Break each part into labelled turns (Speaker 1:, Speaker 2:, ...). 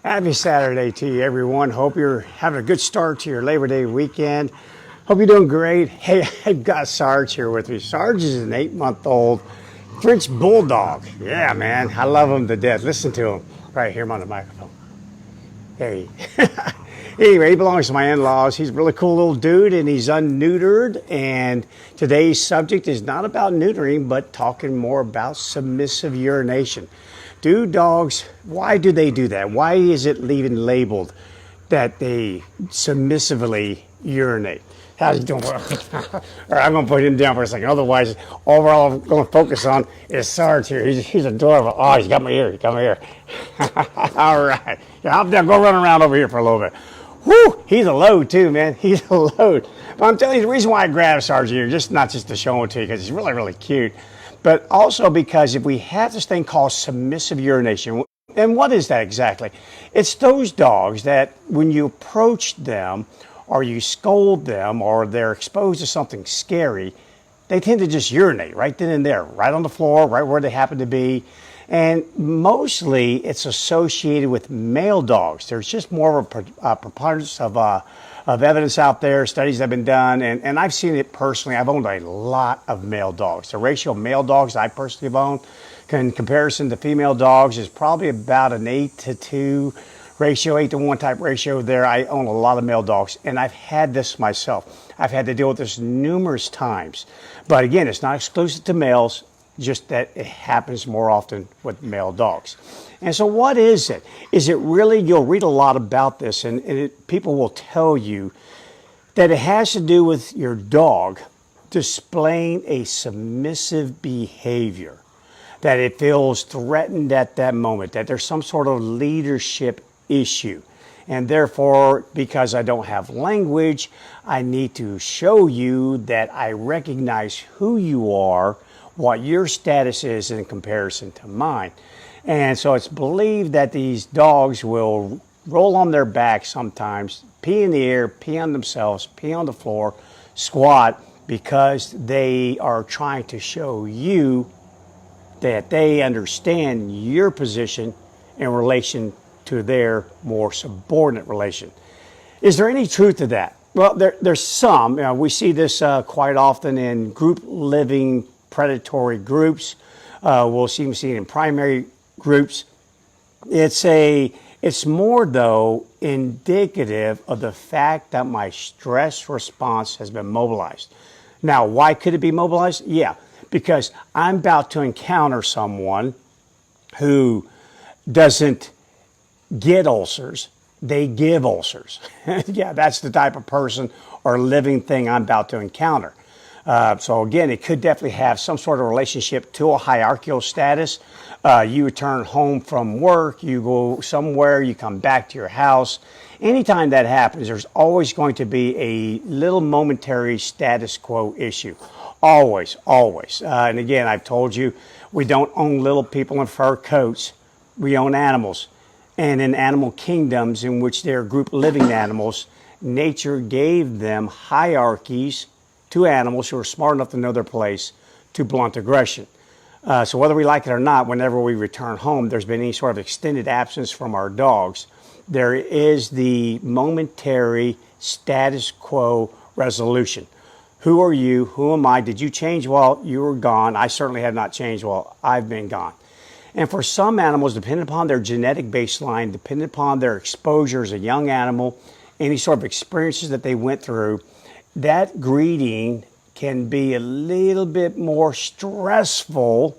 Speaker 1: Happy Saturday to you, everyone. Hope you're having a good start to your Labor Day weekend. Hope you're doing great. Hey, I've got Sarge here with me. Sarge is an 8-month-old French bulldog. Yeah, man, I love him to death. Listen to him. Right here, I'm on the microphone. Hey. Anyway, he belongs to my in-laws. He's a really cool little dude, and he's unneutered. And today's subject is not about neutering, but talking more about submissive urination. Do dogs, why do they do that? Why is it even labeled that they submissively urinate? How's he doing? All right, I'm going to put him down for a second. Otherwise, overall, I'm going to focus on is Sarge here. He's adorable. Oh, he's got my ear. He's got my ear. All right. Yeah, I'll go run around over here for a little bit. Whew, he's a load too, man. He's a load. But I'm telling you, the reason why I grabbed Sarge here, not just to show him to you, because he's really, really cute, but also because if we have this thing called submissive urination, and what is that exactly? It's those dogs that when you approach them or you scold them or they're exposed to something scary, they tend to just urinate right then and there, right on the floor, right where they happen to be. And mostly it's associated with male dogs. There's just more of a preponderance of evidence out there, studies have been done, and I've seen it personally. I've owned a lot of male dogs. The ratio of male dogs I personally have owned in comparison to female dogs is probably about an 8-to-2 ratio, 8-to-1 type ratio there. I own a lot of male dogs, and I've had this myself. I've had to deal with this numerous times. But again, it's not exclusive to males, just that it happens more often with male dogs. And so what is it? Is it really, you'll read a lot about this, and people will tell you that it has to do with your dog displaying a submissive behavior, that it feels threatened at that moment, that there's some sort of leadership issue. And therefore, because I don't have language, I need to show you that I recognize who you are, what your status is in comparison to mine. And so it's believed that these dogs will roll on their back sometimes, pee in the air, pee on themselves, pee on the floor, squat, because they are trying to show you that they understand your position in relation to their more subordinate relation. Is there any truth to that? Well, there's some. We see this quite often in group living predatory groups. We'll see it in primary groups. It's more, though, indicative of the fact that my stress response has been mobilized. Now, why could it be mobilized? Yeah, because I'm about to encounter someone who doesn't get ulcers, they give ulcers. Yeah, that's the type of person or living thing I'm about to encounter. So again, it could definitely have some sort of relationship to a hierarchical status. You return home from work, you go somewhere, you come back to your house. Anytime that happens, there's always going to be a little momentary status quo issue. Always, always. And again, I've told you, we don't own little people in fur coats. We own animals. And in animal kingdoms in which they're group living animals, nature gave them hierarchies to animals who are smart enough to know their place to blunt aggression. So whether we like it or not, whenever we return home, there's been any sort of extended absence from our dogs, there is the momentary status quo resolution. Who are you? Who am I? Did you change while you were gone? I certainly have not changed while I've been gone. And for some animals, depending upon their genetic baseline, depending upon their exposure as a young animal, any sort of experiences that they went through, that greeting can be a little bit more stressful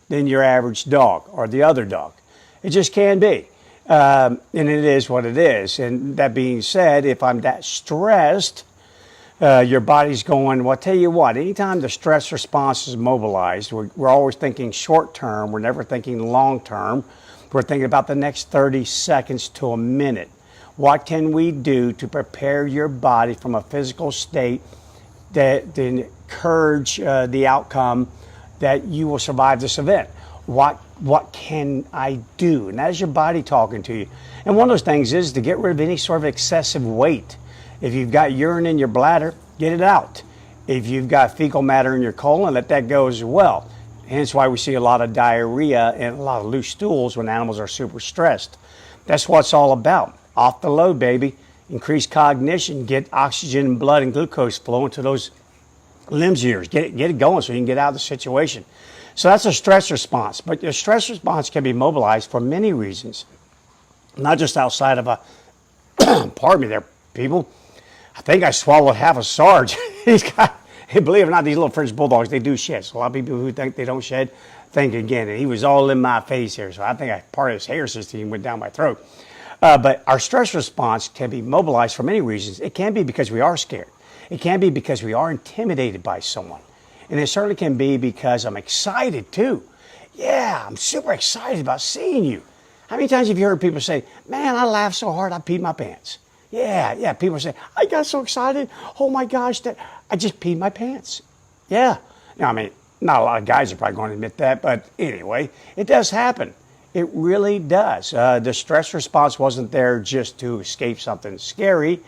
Speaker 1: than your average dog or the other dog. It just can be. And it is what it is. And that being said, if I'm that stressed, your body's going, well, I'll tell you what, anytime the stress response is mobilized, we're always thinking short term. We're never thinking long term. We're thinking about the next 30 seconds to a minute. What can we do to prepare your body from a physical state that encourage the outcome that you will survive this event? What can I do? And that is your body talking to you. And one of those things is to get rid of any sort of excessive weight. If you've got urine in your bladder, get it out. If you've got fecal matter in your colon, let that go as well. Hence why we see a lot of diarrhea and a lot of loose stools when animals are super stressed. That's what it's all about. Off the load, baby. Increase cognition, get oxygen and blood and glucose flowing to those limbs of yours. Get it going so you can get out of the situation. So that's a stress response. But your stress response can be mobilized for many reasons. Not just outside of a, pardon me there, people. I think I swallowed half a Sarge. He's got, believe it or not, these little French bulldogs, they do shed. So a lot of people who think they don't shed, think again. And he was all in my face here. So I think part of his hair system went down my throat. But our stress response can be mobilized for many reasons. It can be because we are scared. It can be because we are intimidated by someone. And it certainly can be because I'm excited too. Yeah, I'm super excited about seeing you. How many times have you heard people say, man, I laughed so hard I peed my pants? Yeah, people say, I got so excited. Oh my gosh, I just peed my pants. Yeah. Now, I mean, not a lot of guys are probably going to admit that, but anyway, it does happen. It really does. The stress response wasn't there just to escape something scary.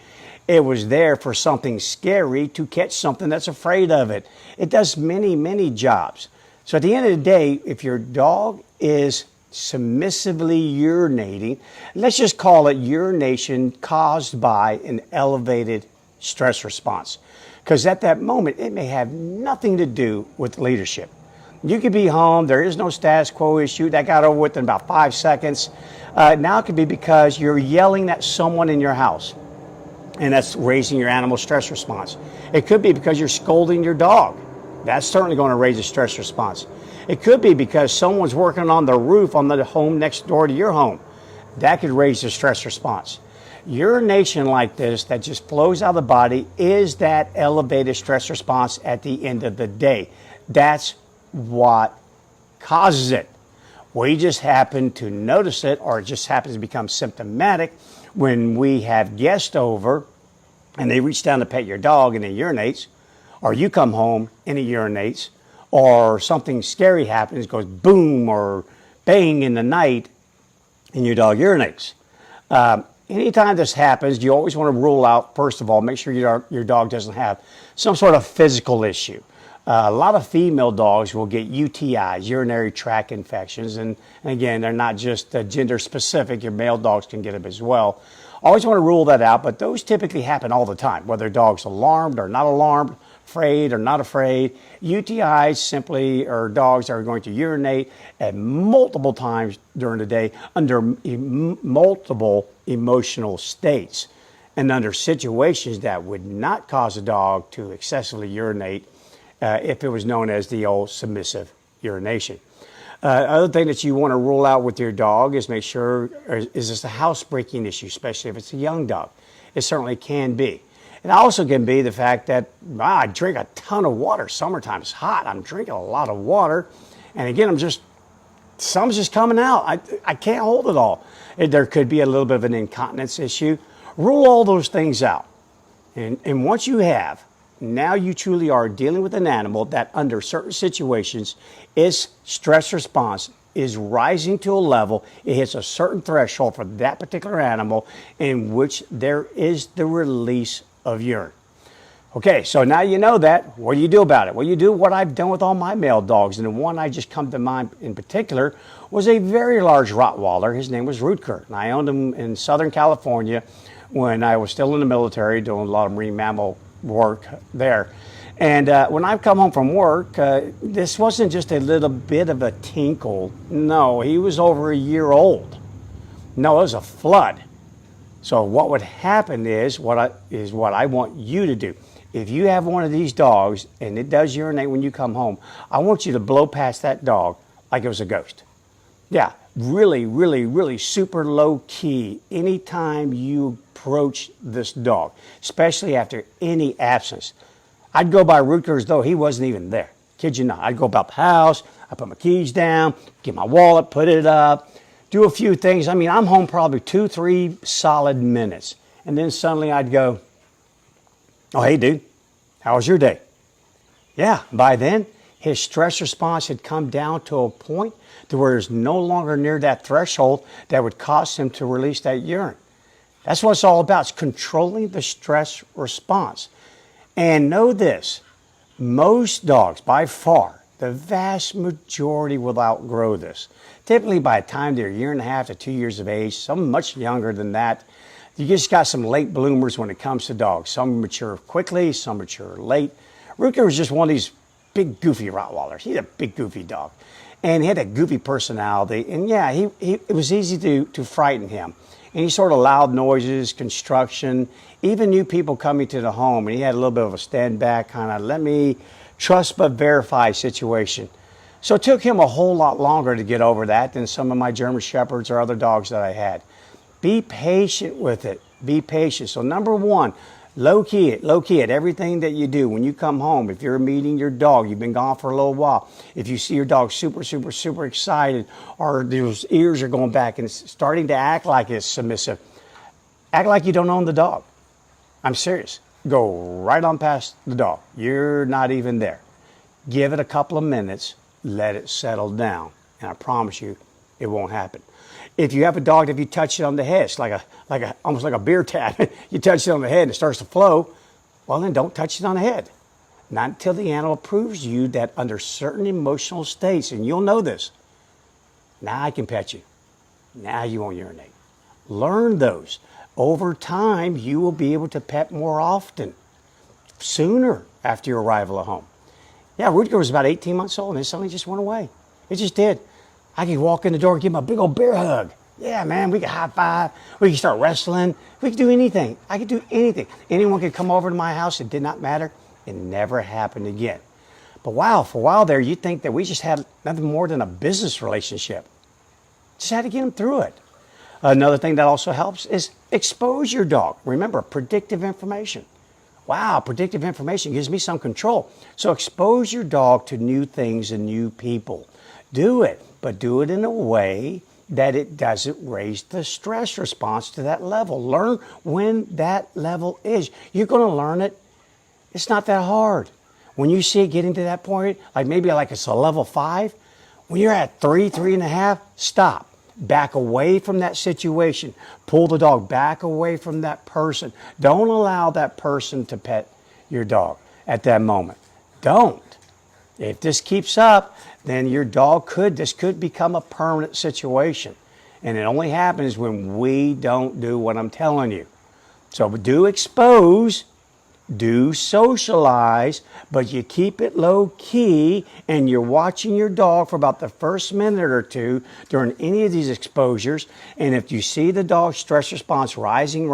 Speaker 1: It was there for something scary to catch something that's afraid of it. It does many, many jobs. So at the end of the day, if your dog is submissively urinating, let's just call it urination caused by an elevated stress response. Because at that moment, it may have nothing to do with leadership. You could be home, there is no status quo issue, that got over with in about 5 seconds. Now it could be because you're yelling at someone in your house, and that's raising your animal stress response. It could be because you're scolding your dog. That's certainly going to raise a stress response. It could be because someone's working on the roof on the home next door to your home. That could raise the stress response. Urination like this that just flows out of the body is that elevated stress response at the end of the day. That's what causes it. We just happen to notice it, or it just happens to become symptomatic when we have guests over and they reach down to pet your dog and it urinates, or you come home and it urinates, or something scary happens, goes boom or bang in the night, and your dog urinates. Anytime this happens, you always want to rule out, first of all, make sure your dog doesn't have some sort of physical issue. A lot of female dogs will get UTIs, urinary tract infections, and again, they're not just gender specific. Your male dogs can get them as well. Always want to rule that out, but those typically happen all the time, whether a dog's alarmed or not alarmed, afraid or not afraid. UTIs simply are dogs that are going to urinate at multiple times during the day under multiple emotional states and under situations that would not cause a dog to excessively urinate if it was known as the old submissive urination. Other thing that you want to rule out with your dog is make sure, is this a housebreaking issue, especially if it's a young dog? It certainly can be. It also can be the fact that I drink a ton of water. Summertime is hot. I'm drinking a lot of water. And again, something's just coming out. I can't hold it all. There could be a little bit of an incontinence issue. Rule all those things out. And once you have, now you truly are dealing with an animal that under certain situations, its stress response is rising to a level, it hits a certain threshold for that particular animal in which there is the release of urine. Okay, so now you know that. What do you do about it? Well, you do what I've done with all my male dogs, and the one I just come to mind in particular was a very large Rottweiler. His name was Rutger, and I owned him in Southern California when I was still in the military doing a lot of marine mammal work there. And when I come home from work, this wasn't just a little bit of a tinkle. No, he was over a year old. No, it was a flood. So what would happen is what I want you to do. If you have one of these dogs and it does urinate when you come home, I want you to blow past that dog like it was a ghost. Yeah, really, really, really super low key anytime you approach this dog, especially after any absence. I'd go by Rutger as though he wasn't even there. Kid you not. I'd go about the house, I put my keys down, get my wallet, put it up, do a few things. I mean, I'm home probably 2-3 solid minutes. And then suddenly I'd go, oh, hey, dude, how was your day? Yeah, by then, his stress response had come down to a point to where it's no longer near that threshold that would cause him to release that urine. That's what it's all about. It's controlling the stress response. And know this, most dogs, by far, The vast majority will outgrow this. Typically by the time they're 1.5 to 2 years of age, some much younger than that. You just got some late bloomers when it comes to dogs. Some mature quickly, some mature late. Rutger was just one of these big goofy Rottweilers. He's a big goofy dog. And he had that goofy personality. And yeah, it was easy to frighten him. And he sort of loud noises, construction, even new people coming to the home. And he had a little bit of a stand back kind of let me trust but verify situation. So it took him a whole lot longer to get over that than some of my German Shepherds or other dogs that I had. Be patient with it. Be patient. So number one, low key it. Everything that you do when you come home. If you're meeting your dog, you've been gone for a little while. If you see your dog super excited, or those ears are going back and it's starting to act like it's submissive, act like you don't own the dog. I'm serious. Go right on past the dog. You're not even there. Give it a couple of minutes. Let it settle down. And I promise you, it won't happen. If you have a dog that if you touch it on the head, it's almost like a beer tap. You touch it on the head and it starts to flow, well then don't touch it on the head. Not until the animal proves to you that under certain emotional states, and you'll know this, now I can pet you. Now you won't urinate. Learn those. Over time, you will be able to pet more often, sooner after your arrival at home. Yeah, Rutger was about 18 months old and it suddenly just went away. It just did. I could walk in the door and give him a big old bear hug. Yeah, man, we could high five. We could start wrestling. We could do anything. I could do anything. Anyone could come over to my house. It did not matter. It never happened again. But wow, for a while there, you'd think that we just had nothing more than a business relationship. Just had to get them through it. Another thing that also helps is expose your dog. Remember, predictive information. Wow, predictive information gives me some control. So expose your dog to new things and new people. Do it, but do it in a way that it doesn't raise the stress response to that level. Learn when that level is. You're going to learn it. It's not that hard. When you see it getting to that point, like maybe like it's a level 5, when you're at 3, 3.5, stop. Back away from that situation. Pull the dog back away from that person. Don't allow that person to pet your dog at that moment. Don't. If this keeps up, then your dog this could become a permanent situation. And it only happens when we don't do what I'm telling you. So do expose, do socialize, but you keep it low key and you're watching your dog for about the first minute or two during any of these exposures. And if you see the dog's stress response rising,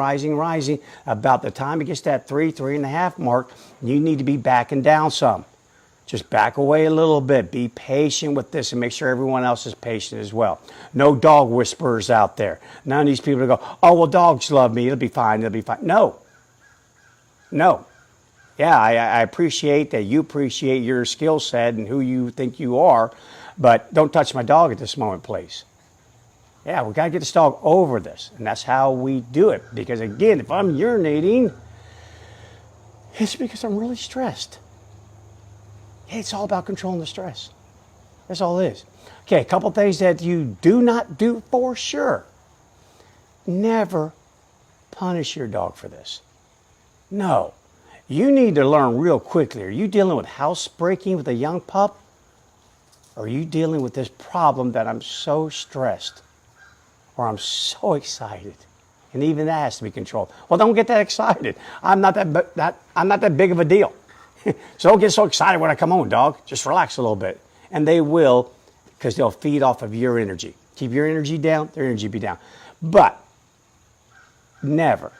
Speaker 1: about the time it gets to that 3, 3.5 mark, you need to be backing down some. Just back away a little bit. Be patient with this and make sure everyone else is patient as well. No dog whisperers out there. None of these people go, oh, well, dogs love me. It'll be fine. It'll be fine. No. Yeah, I appreciate that you appreciate your skill set and who you think you are, but don't touch my dog at this moment, please. Yeah, we got to get this dog over this, and that's how we do it. Because again, if I'm urinating, it's because I'm really stressed. Hey, it's all about controlling the stress. That's all it is. Okay, a couple things that you do not do for sure. Never punish your dog for this. No. You need to learn real quickly. Are you dealing with housebreaking with a young pup? Or are you dealing with this problem that I'm so stressed? Or I'm so excited? And even that has to be controlled. Well, don't get that excited. I'm not that big of a deal. So don't get so excited when I come home, dog. Just relax a little bit. And they will, because they'll feed off of your energy. Keep your energy down, their energy be down. But never,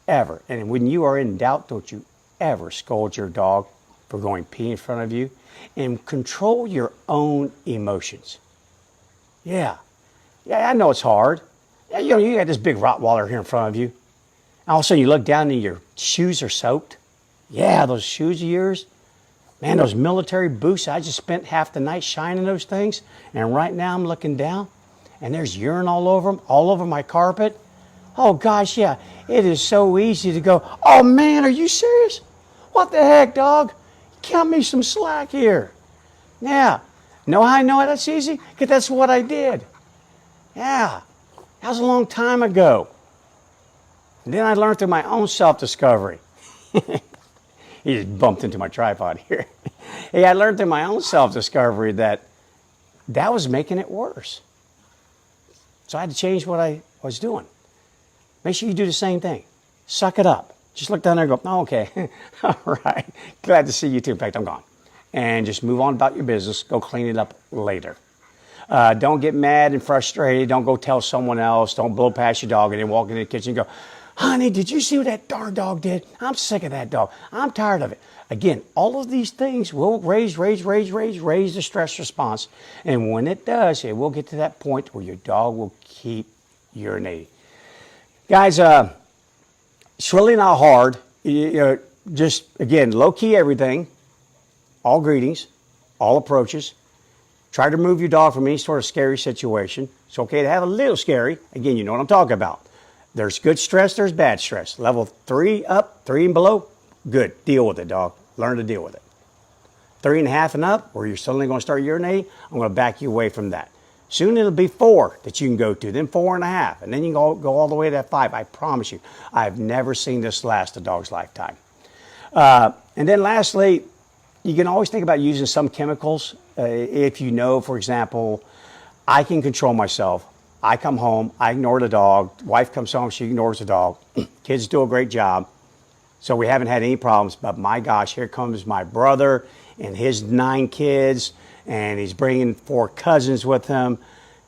Speaker 1: ever, and when you are in doubt, don't you ever scold your dog for going pee in front of you. And control your own emotions. Yeah, I know it's hard. Yeah, you got this big Rottweiler here in front of you. And all of a sudden you look down and your shoes are soaked. Yeah, those shoes of yours. Man, those military boots, I just spent half the night shining those things. And right now I'm looking down and there's urine all over them, all over my carpet. Oh gosh, yeah, it is so easy to go, oh man, are you serious? What the heck, dog? Cut me some slack here. Yeah, know how I know that's easy? Because that's what I did. Yeah, that was a long time ago. And then I learned through my own self-discovery. He just bumped into my tripod here. Hey, I learned through my own self-discovery that was making it worse. So I had to change what I was doing. Make sure you do the same thing. Suck it up. Just look down there and go, oh, okay, all right. Glad to see you too. In fact, I'm gone. And just move on about your business. Go clean it up later. Don't get mad and frustrated. Don't go tell someone else. Don't blow past your dog and then walk into the kitchen and go, honey, did you see what that darn dog did? I'm sick of that dog. I'm tired of it. Again, all of these things will raise the stress response. And when it does, it will get to that point where your dog will keep urinating. Guys, it's really not hard. Just, again, low-key everything. All greetings, all approaches. Try to remove your dog from any sort of scary situation. It's okay to have a little scary. Again, you know what I'm talking about. There's good stress, there's bad stress. Level 3 up, 3 and below, good. Deal with it, dog. Learn to deal with it. 3.5 and up, where you're suddenly going to start urinating, I'm going to back you away from that. Soon it'll be 4 that you can go to, then 4.5, and then you can go all the way to that 5. I promise you, I've never seen this last a dog's lifetime. And then lastly, you can always think about using some chemicals. If you know, for example, I can control myself. I come home, I ignore the dog. Wife comes home, she ignores the dog. Kids do a great job. So we haven't had any problems, but my gosh, here comes my brother and his 9 kids, and he's bringing 4 cousins with him.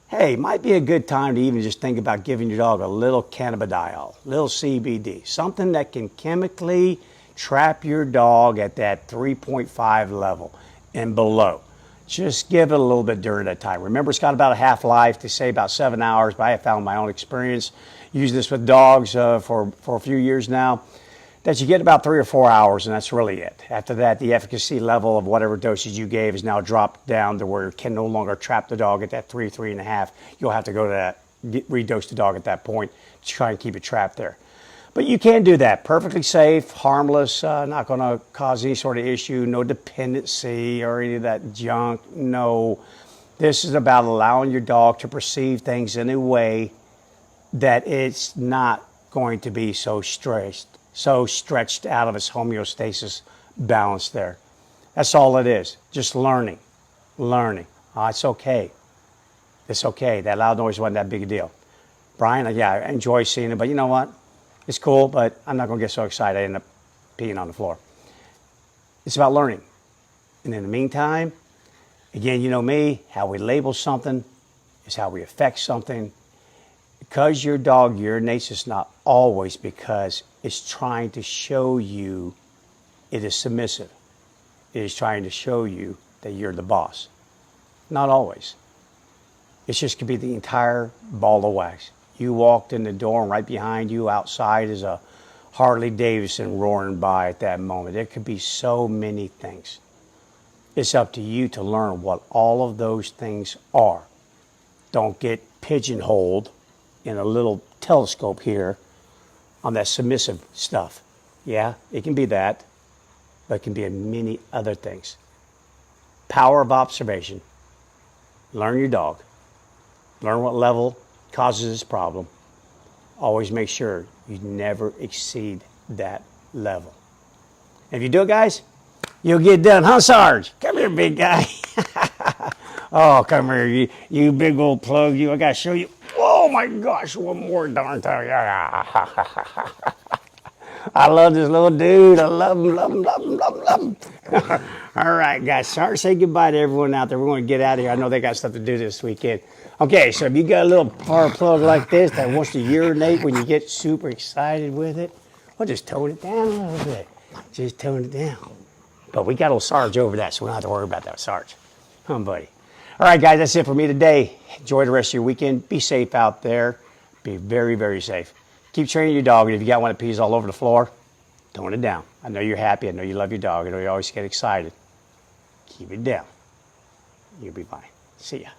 Speaker 1: Hey, might be a good time to even just think about giving your dog a little cannabidiol, little CBD, something that can chemically trap your dog at that 3.5 level and below. Just give it a little bit during that time. Remember, it's got about a half-life. They say about 7 hours, but I have found my own experience, use this with dogs for a few years now, that you get about 3 or 4 hours, and that's really it. After that, the efficacy level of whatever dosage you gave is now dropped down to where it can no longer trap the dog at that 3.5. You'll have to go to that, redose the dog at that point to try and keep it trapped there. But you can do that. Perfectly safe, harmless, not going to cause any sort of issue, no dependency or any of that junk. No. This is about allowing your dog to perceive things in a way that it's not going to be so stretched out of its homeostasis balance there. That's all it is. Just learning. It's okay. It's okay. That loud noise wasn't that big a deal. Bryan, yeah, I enjoy seeing it, but you know what? It's cool, but I'm not going to get so excited I end up peeing on the floor. It's about learning. And in the meantime, again, you know me, how we label something is how we affect something. Because your dog urinates, it's not always because it's trying to show you it is submissive. It is trying to show you that you're the boss. Not always. It just could be the entire ball of wax. You walked in the door and right behind you outside is a Harley Davidson roaring by at that moment. There could be so many things. It's up to you to learn what all of those things are. Don't get pigeonholed in a little telescope here on that submissive stuff. Yeah, it can be that, but it can be many other things. Power of observation. Learn your dog. Learn what level causes this problem. Always make sure you never exceed that level. If you do it, guys, you'll get done. Huh, Sarge? Come here, big guy. Oh, come here, you big old plug. I got to show you. Oh, my gosh, one more darn time. I love this little dude. I love him. All right, guys. Sorry to say goodbye to everyone out there. We're going to get out of here. I know they got stuff to do this weekend. Okay, so if you got a little power plug like this that wants to urinate when you get super excited with it, well, just tone it down a little bit. Just tone it down. But we got old Sarge over that, so we don't have to worry about that, Sarge. Buddy. All right, guys, that's it for me today. Enjoy the rest of your weekend. Be safe out there. Be very, very safe. Keep training your dog, and if you got one that pees all over the floor, tone it down. I know you're happy. I know you love your dog. I know you always get excited. Keep it down. You'll be fine. See ya.